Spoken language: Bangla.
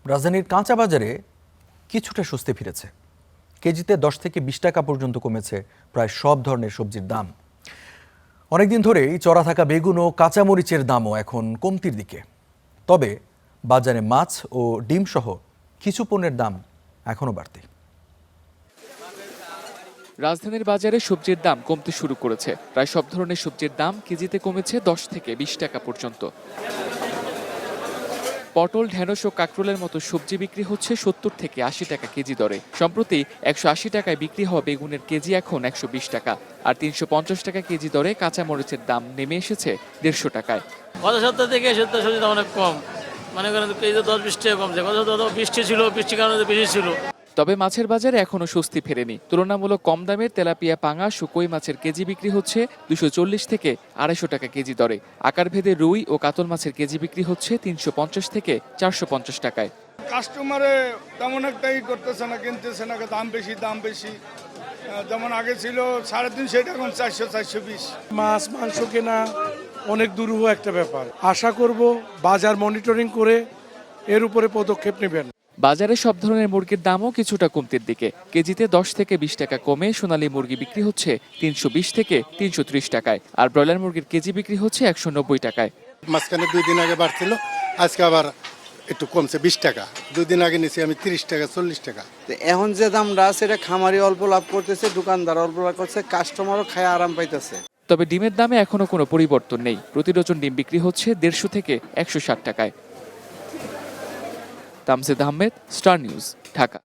রাজধানীর কাঁচা বাজারে কিছুটা স্বস্তি ফিরেছে। কেজিতে 10 থেকে 20 টাকা পর্যন্ত কমেছে প্রায় সব ধরনের সবজির দাম। অনেকদিন ধরেই চড়া থাকা বেগুন ও কাঁচামরিচের দামও এখন কমতির দিকে। তবে বাজারে মাছ ও ডিম সহ কিছু পণ্যের দাম এখনো বাড়তি। রাজধানীর বাজারে সবজির দাম কমতে শুরু করেছে। প্রায় সব ধরনের সবজির দাম কেজিতে কমেছে 10 থেকে 20 টাকা পর্যন্ত। পটল, ঢেঁড়স ও কাঁকরোলের মতো সবজি বিক্রি হচ্ছে 70 থেকে 80 টাকা কেজি দরে। সম্প্রতি 180 টাকায় বিক্রি হওয়া বেগুনের কেজি এখন 120 টাকা, আর 350 টাকা কেজি দরে কাঁচামরিচের দাম নেমে এসেছে 150 টাকায়। গত সপ্তাহ থেকে সবজির দাম অনেক কম, মনে করেন কেজিতে 10-20 টাকা কমছে। গত সপ্তাহ বৃষ্টি ছিল, বৃষ্টির কারণে বেশি ছিল। তবে মাছের বাজারে এখনো স্বস্তি ফেরেনি। তুলনামূলক কম দামের তেলাপিয়া, পাঙাশ ও কই মাছের কেজি বিক্রি হচ্ছে 240 থেকে 250 টাকা কেজি দরে। আকারভেদে রুই ও কাতল মাছের কেজি বিক্রি হচ্ছে 350 থেকে 450 টাকায়। কাস্টমারে তেমন একটাই করতেছে না, কিনতেছে না, দাম বেশি। যেমন আগে ছিল 350, এখন 400-420। মাছ মাংস কেনা অনেক দুরূহ একটা ব্যাপার। আশা করব বাজার মনিটরিং করে এর উপরে পদক্ষেপ নেবেন। বাজারে সব ধরনের মুরগির দামও কিছুটা কমতির দিকে। কেজিতে 10 থেকে 20 টাকা কমে সোনালী মুরগি বিক্রি হচ্ছে 320 থেকে 330 টাকায়, আর ব্রয়লার মুরগির কেজি বিক্রি হচ্ছে 190 টাকায়। মাঝখানে 2 দিন আগে বাড়ছিল, আজকে আবার একটু কমছে 20 টাকা। 2 দিন আগে নিয়েছি আমি 30 টাকা 40 টাকা। এখন যে দামটা আছে এটা খামারি অল্প লাভ করতেছে, দোকানদার অল্প লাভ করছে, কাস্টমারও খায় আরাম পাইতেছে। তবে ডিমের দামে এখনো কোনো পরিবর্তন নেই। প্রতি ডজন ডিম বিক্রি হচ্ছে 150 থেকে 160 টাকায়। Tamsid Ahmed, star news, Dhaka.